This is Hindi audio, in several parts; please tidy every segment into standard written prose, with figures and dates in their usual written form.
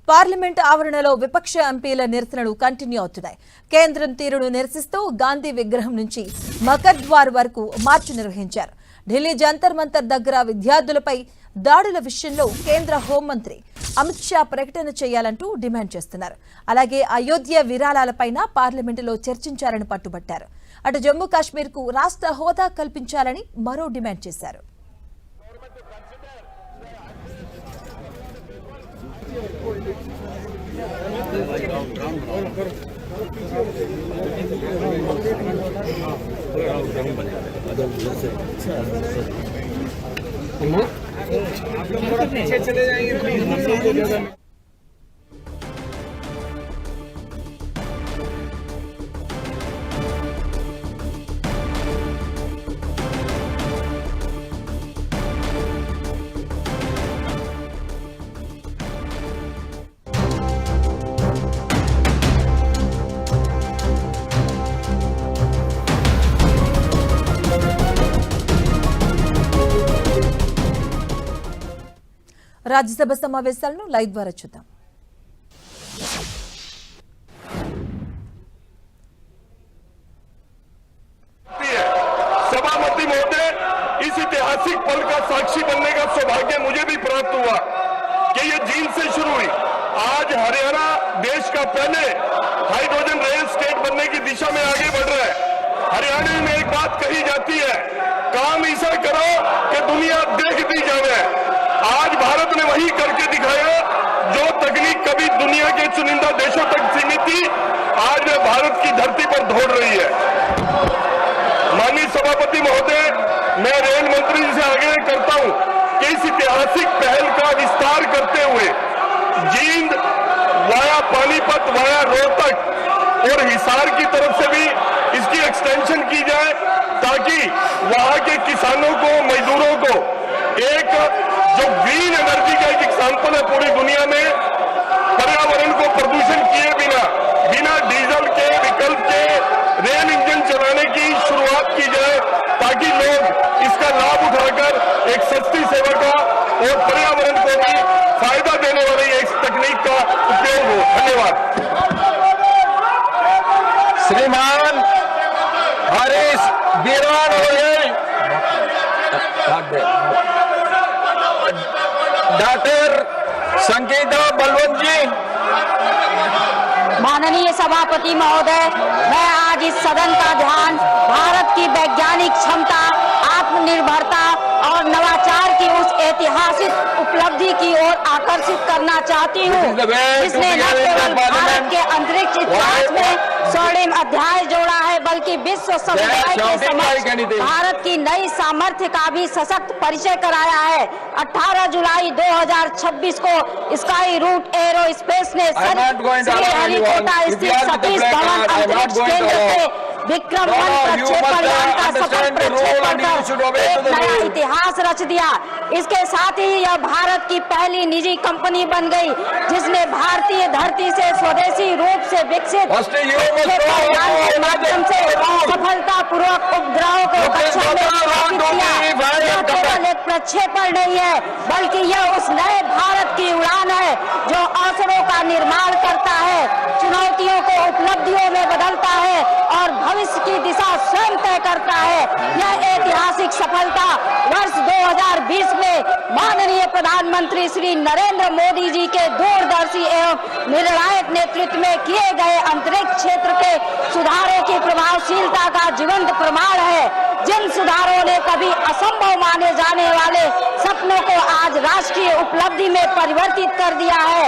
పార్లమెంట్ ఆవరణలో విపక్ష ఎంపీల నిరసనలు కంటిన్యూ అవుతున్నాయి. కేంద్రం తీరును నిరసిస్తూ గాంధీ విగ్రహం నుంచి మకద్వార్ వరకు మార్చ్ నిర్వహించారు. ఢిల్లీ జంతర్ మంతర్ దగ్గర విద్యార్థులపై దాడుల విషయంలో కేంద్ర హోంమంత్రి అమిత్ షా ప్రకటన చేయాలంటూ డిమాండ్ చేస్తున్నారు. అలాగే అయోధ్య విరాళాలపైన పార్లమెంటులో చర్చించాలని పట్టుబట్టారు. అటు జమ్మూ కాశ్మీర్ కు రాష్ట్ర హోదా కల్పించాలని మరో డిమాండ్ చేశారు. पीछे चले जाएंगे। राज्यसभा समावेशाలను లైవ్ ద్వారా చూద్దాం. सभापति महोदय, इस ऐतिहासिक पल का साक्षी बनने का सौभाग्य मुझे भी प्राप्त हुआ कि ये जींद से शुरू हुई। आज हरियाणा देश का पहले हाइड्रोजन रेल स्टेट बनने की दिशा में आगे बढ़ रहा है। हरियाणा में एक बात कही जाती है, काम ऐसा करो कि दुनिया देखती जाए। आज भारत ने वही करके दिखाया जो तकनीक कभी दुनिया के चुनिंदा देशों तक सीमित थी, आज वह भारत की धरती पर दौड़ रही है। माननीय सभापति महोदय, मैं रेल मंत्री जी से आग्रह करता हूं कि इस ऐतिहासिक पहल का विस्तार करते हुए जींद वाया पानीपत वाया रोहतक और हिसार की तरफ से भी इसकी एक्सटेंशन की जाए, ताकि वहां के किसानों को, मजदूरों को एक जो ग्रीन एनर्जी का एक एग्जाम्पल है पूरी दुनिया में, पर्यावरण को प्रदूषण किए बिना डीजल के विकल्प के रेल इंजन चलाने की शुरुआत की जाए, ताकि लोग इसका लाभ उठाकर एक सस्ती सेवा का और पर्यावरण को भी फायदा देने वाली एक तकनीक का उपयोग हो। धन्यवाद। श्रीमान हरीश बीरवान डॉक्टर संगीता बलवंत जी। माननीय सभापति महोदय, मैं आज इस सदन का ध्यान भारत की वैज्ञानिक क्षमता, आत्मनिर्भरता और नवाचार की उस ऐतिहासिक उपलब्धि की ओर आकर्षित करना चाहती हूँ, जिसने न केवल भारत के अंतरिक्ष इतिहास में स्वर्णिम अध्याय जोड़ा है, बल्कि विश्व समुदाय के समक्ष भारत की नई सामर्थ्य का भी सशक्त परिचय कराया है। 18 जुलाई 2026 को स्काई रूट एरो स्पेस ने श्रीहरिकोटा स्थित सतीश धवन अंतरिक्ष केंद्र से विक्रम 1 प्रक्षेपण यान का सफल प्रक्षेपण कर एक नया इतिहास रच दिया। इसके साथ ही यह भारत की पहली निजी कंपनी बन गई, जिसने भारतीय धरती से स्वदेशी रूप से विकसित प्रक्षेपण यान के माध्यम से सफलतापूर्वक उपग्रहों को कक्षा में स्थापित किया। यह केवल एक प्रक्षेपण नहीं है, बल्कि यह उस नए भारत की उड़ान है जो अवसरों का निर्माण करता है, चुनौतियों को उपलब्धियों में बदलता है और भविष्य की दिशा स्वयं तय करता है। यह ऐतिहासिक सफलता वर्ष 2020 में माननीय प्रधानमंत्री श्री नरेंद्र मोदी जी के दूरदर्शी एवं निर्णायक नेतृत्व में किए गए अंतरिक्ष क्षेत्र के सुधारों की प्रभावशीलता का जीवंत प्रमाण है। जिन सुधारों ने कभी असंभव माने जाने वाले सपनों को आज राष्ट्रीय उपलब्धि में परिवर्तित कर दिया है।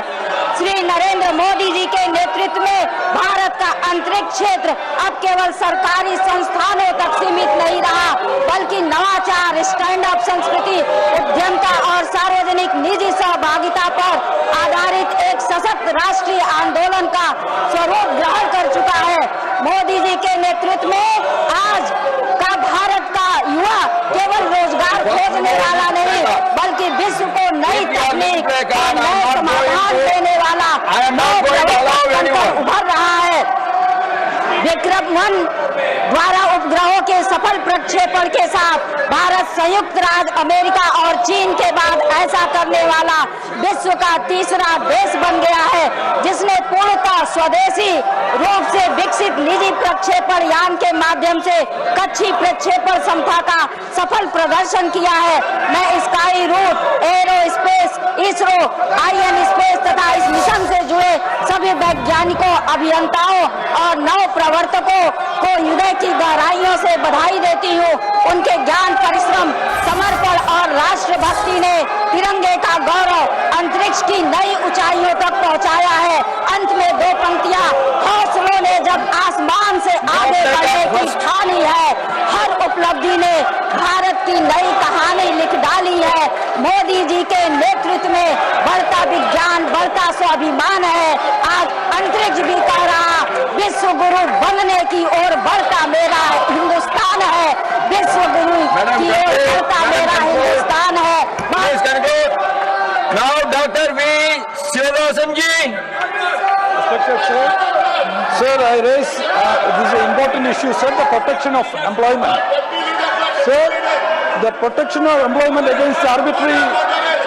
श्री नरेंद्र मोदी जी के नेतृत्व में भारत का अंतरिक्ष क्षेत्र अब केवल सरकारी संस्थानों तक सीमित नहीं रहा, बल्कि नवाचार, स्टैंड अप संस्कृति, उद्यमता और सार्वजनिक निजी सहभागिता पर आधारित एक सशक्त राष्ट्रीय आंदोलन का स्वरूप ग्रहण कर चुका है। मोदी जी के नेतृत्व में आज का भारत का युवा केवल रोजगार खोजने वाला नहीं, बल्कि विश्व को नई तकनीक और नए समाधान देने वाला उभर रहा है। विक्रम 1 द्वारा उपग्रहों के सफल प्रक्षेपण के साथ भारत संयुक्त राज्य अमेरिका और चीन के बाद ऐसा करने वाला विश्व का तीसरा देश बन गया है। स्वदेशी रूप से विकसित निजी प्रक्षेपण यान के माध्यम से कक्षीय प्रक्षेपण क्षमता का सफल प्रदर्शन किया है। मैं स्काई रूट, एरोस्पेस, इसरो, आईएन स्पेस तथा इस मिशन से जुड़े सभी वैज्ञानिकों, अभियंताओं और नव प्रवर्तकों को हृदय की गहराइयों से बधाई देती हूँ। उनके ज्ञान, परिश्रम, समर्पण और राष्ट्रभक्ति ने तिरंगे का गौरव अंतरिक्ष की नई ऊंचाइयों तक पहुंचाया है। अंत में दो पंक्तियां, हौसलों ने जब आसमान से आगे बढ़ने की ठानी है, हर उपलब्धि ने भारत की नई कहानी लिख डाली है। मोदी जी के नेतृत्व में बढ़ता विज्ञान, बढ़ता स्वाभिमान है। आज अंतरिक्ष भी कह रहा, विश्व गुरु बनने की ओर बढ़ता मेरा हिंदुस्तान है। विश्व गुरु की ओर बढ़ता मेरा हिंदुस्तान है। Now, Dr. V. Srinivasan ji. Sir, I raise this is an important issue, sir, the protection of employment. Sir, the protection of employment against arbitrary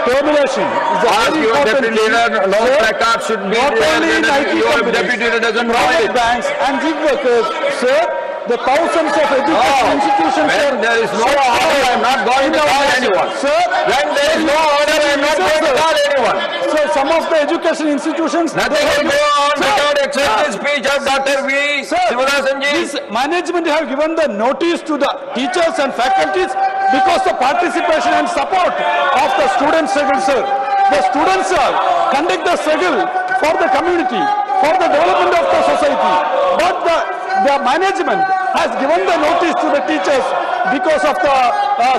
termination is a Ask very your important deputy issue. leader, no Sir, placard should be not there, only in then IT your companies, deputy leader doesn't know private it. banks and gig workers, sir, the thousands of education institutions, When sir, there is no shut order, down I am not going in to our call nation. anyone. Sir, When there is no order, I am not going to call anyone. so some of the education institutions, Nothing they will have- go on Sir, without accept the speech of Dr. V. Sir, Srinivasan ji. this management have given the notice to the teachers and faculties because of participation and support of the student struggle, sir. The students conduct the struggle for the community, for the development of the society. But the management has given the notice to the teachers because of the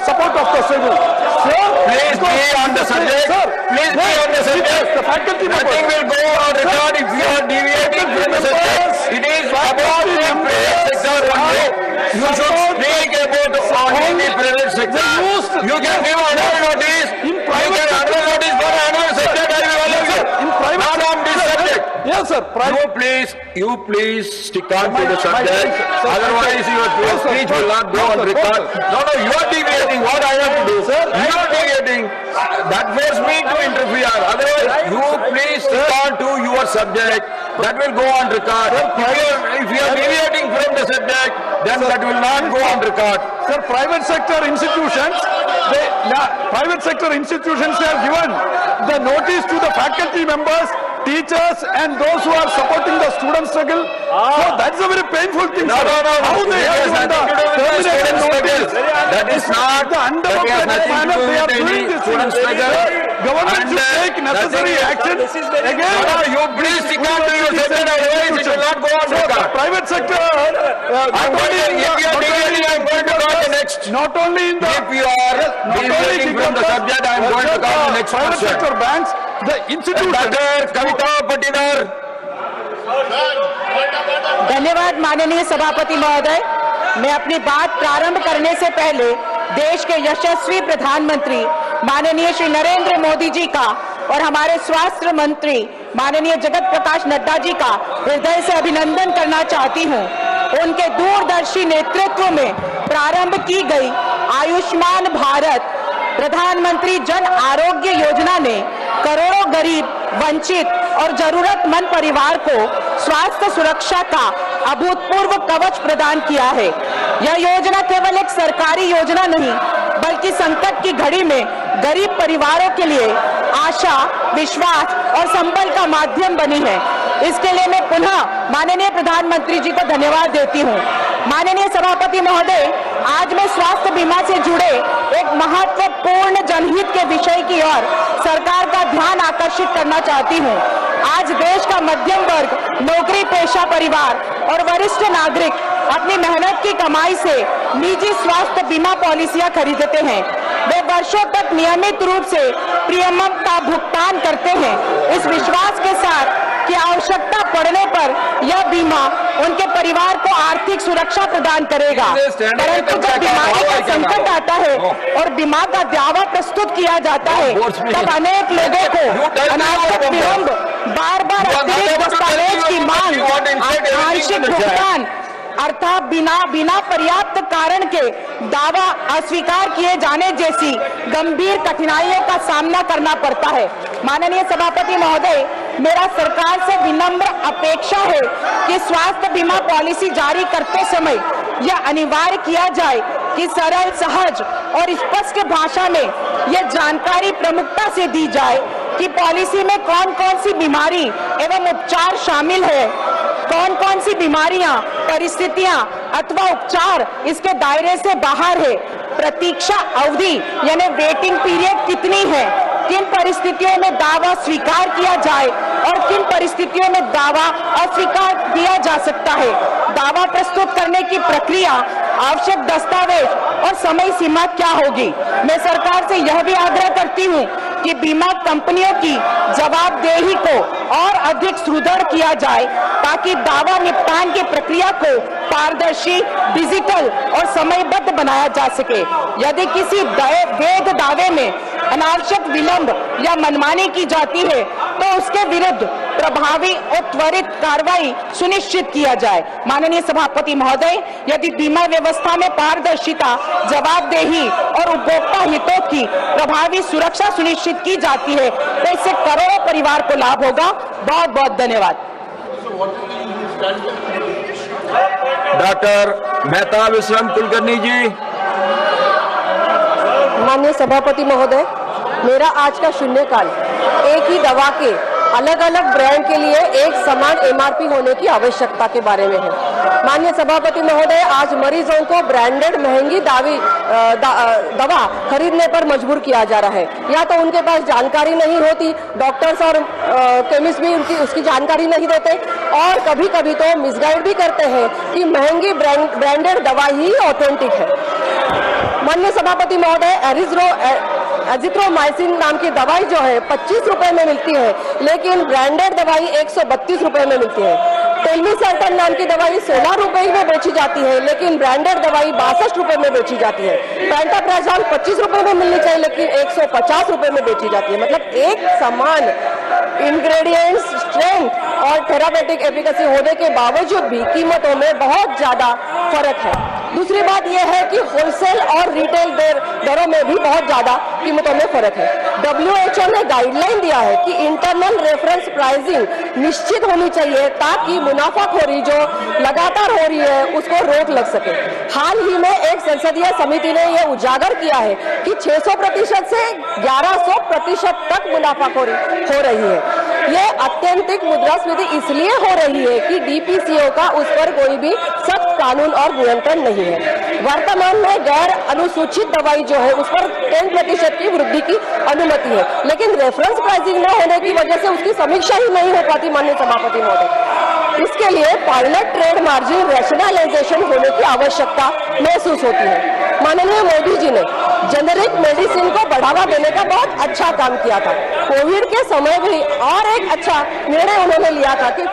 support of the struggle. Sir, Please be on the subject. Sir, Please be on the subject. teachers, the faculty Nothing members. will go on record if you are deviating from the subject. It is about the private sector only. You should speak about only the private sector. You can give another notice. In You private can sector. another notice for another subject. I will allow you. In private Not on this sector. subject. Yes, sir. You please stick on to the My- subject. sir, Otherwise, your sir, speech sir, will not go on sir, record. sir. No, you are deviating. What I have to do? Sir, You are deviating. That forces me to interfere. Otherwise, you please stick on to your subject. That will go on record. If you are deviating from the subject, then that will not go on record. Sir, private sector institutions have given the notice to the faculty members, teachers and those who are supporting the student struggle. So that's a very painful thing, No, sir. no, no, no. How they It have has given the nothing to do with the termination student notice. struggle. That is not, The that has undemocratic nothing to manner do they are with doing any this student thing. struggle. Government And, should take necessary nothing- action again. No, you please stick on to your subject, otherwise it will not go on So the record. private sector, I'm going to, if you are deviating, I'm going to call the next. not only in the If you are deviating from the subject, I am going to call the next private person. sector banks, the institution. Dr. Kavita Patidar. धन्यवाद माननीय सभापति महोदय। मैं अपनी बात प्रारंभ करने से पहले देश के यशस्वी प्रधानमंत्री माननीय श्री नरेंद्र मोदी जी का और हमारे स्वास्थ्य मंत्री माननीय जगत प्रकाश नड्डा जी का हृदय से अभिनंदन करना चाहती हूं। उनके दूरदर्शी नेतृत्व में प्रारंभ की गई आयुष्मान भारत प्रधानमंत्री जन आरोग्य योजना ने करोड़ों गरीब, वंचित और जरूरतमंद परिवार को स्वास्थ्य सुरक्षा का अभूतपूर्व कवच प्रदान किया है। यह योजना केवल एक सरकारी योजना नहीं, बल्कि संकट की घड़ी में गरीब परिवारों के लिए आशा, विश्वास और संबल का माध्यम बनी है। इसके लिए मैं पुनः माननीय प्रधानमंत्री जी को धन्यवाद देती हूँ। माननीय सभापति महोदय, आज मैं स्वास्थ्य बीमा से जुड़े एक महत्वपूर्ण जनहित के विषय की ओर सरकार का ध्यान आकर्षित करना चाहती हूँ। आज देश का मध्यम वर्ग, नौकरी पेशा परिवार और वरिष्ठ नागरिक अपनी मेहनत की कमाई से निजी स्वास्थ्य बीमा पॉलिसियां खरीदते हैं। वे वर्षों तक नियमित रूप से प्रीमियम का भुगतान करते हैं, इस विश्वास के साथ कि आवश्यकता पड़ने पर यह बीमा उनके परिवार को आर्थिक सुरक्षा प्रदान करेगा। परंतु जब बीमारी का संकट आता है और बीमा का दावा प्रस्तुत किया जाता है, तब अनेक लोगों को अनावश्यक विलंब, बार-बार अतिरिक्त दस्तावेज की मांग, आंशिक भुगतान अर्थात बिना पर्याप्त कारण के दावा अस्वीकार किए जाने जैसी गंभीर कठिनाइयों का सामना करना पड़ता है। माननीय सभापति महोदय, मेरा सरकार से विनम्र अपेक्षा है कि स्वास्थ्य बीमा पॉलिसी जारी करते समय यह अनिवार्य किया जाए कि सरल, सहज और स्पष्ट भाषा में यह जानकारी प्रमुखता से दी जाए कि पॉलिसी में कौन कौन सी बीमारी एवं उपचार शामिल है, कौन कौन सी बीमारियां, परिस्थितियां अथवा उपचार इसके दायरे से बाहर है, प्रतीक्षा अवधि यानी वेटिंग पीरियड कितनी है, किन परिस्थितियों में दावा स्वीकार किया जाए और किन परिस्थितियों में दावा अस्वीकार किया जा सकता है, दावा प्रस्तुत करने की प्रक्रिया, आवश्यक दस्तावेज और समय सीमा क्या होगी। मैं सरकार से यह भी आग्रह करती हूं कि बीमा कंपनियों की जवाबदेही को और अधिक सुदृढ़ किया जाए ताकि दावा निपटान की प्रक्रिया को पारदर्शी, डिजिटल और समयबद्ध बनाया जा सके। यदि किसी वैध दावे में अनावश्यक विलंब या मनमानी की जाती है तो उसके विरुद्ध प्रभावी और त्वरित कार्रवाई सुनिश्चित किया जाए। माननीय सभापति महोदय, यदि बीमा व्यवस्था में पारदर्शिता, जवाबदेही और उपभोक्ता हितों की प्रभावी सुरक्षा सुनिश्चित की जाती है तो इससे करोड़ों परिवार को लाभ होगा। बहुत बहुत धन्यवाद। डॉक्टर मेहता विश्राम कुलकर्णी जी। माननीय सभापति महोदय, मेरा आज का शून्यकाल एक ही दवा के अलग अलग ब्रांड के लिए एक समान एमआरपी होने की आवश्यकता के बारे में है। माननीय सभापति महोदय, आज मरीजों को ब्रांडेड महंगी दवा खरीदने पर मजबूर किया जा रहा है। या तो उनके पास जानकारी नहीं होती, डॉक्टर्स और केमिस्ट भी उसकी जानकारी नहीं देते, और कभी कभी तो मिसगाइड भी करते हैं कि महंगी ब्रांडेड दवा ही ऑथेंटिक है। माननीय सभापति महोदय, एजिथ्रोमाइसिन नाम की दवाई जो है 25 रुपए में मिलती है, लेकिन ब्रांडेड दवाई 132 रुपए में मिलती है। टेल्मिसर्टन नाम की दवाई 16 रुपए में बेची जाती है, लेकिन ब्रांडेड दवाई 62 रुपए में बेची जाती है। पेंटाप्राजोल 25 रुपए में मिलनी चाहिए, लेकिन 150 रुपए में बेची जाती है। मतलब एक समान इंग्रेडिएंट्स, स्ट्रेंथ और थेरापेटिक एफिकेसी होने के बावजूद भी कीमतों में बहुत ज्यादा फर्क है। दूसरी बात यह है कि होलसेल और रिटेल दरों में भी बहुत ज्यादा कीमतों में फर्क है। WHO ने गाइडलाइन दिया है कि इंटरनल रेफरेंस प्राइसिंग निश्चित होनी चाहिए ताकि मुनाफाखोरी जो लगातार हो रही है उसको रोक लग सके। हाल ही में एक संसदीय समिति ने यह उजागर किया है कि 600% से 1100% तक मुनाफाखोरी हो रही है। ये अत्यंतिक मुद्रास्फीति इसलिए हो रही है कि DPCO का उस पर कोई भी सख्त कानून और नियंत्रण नहीं है। वर्तमान में गैर अनुसूचित दवाई जो है उस पर 10% की वृद्धि की अनुमति है, लेकिन रेफरेंस प्राइसिंग न होने की वजह से उसकी समीक्षा ही नहीं हो पाती। माननीय सभापति महोदय, इसके लिए पायलट ट्रेड मार्जिन रैशनलाइजेशन होने की आवश्यकता महसूस होती है। माननीय मोदी जी ने जेनेरिक मेडिसिन को बढ़ावा देने का बहुत अच्छा काम किया था। कोविड के समय भी और एक अच्छा निर्णय उन्होंने लिया था कि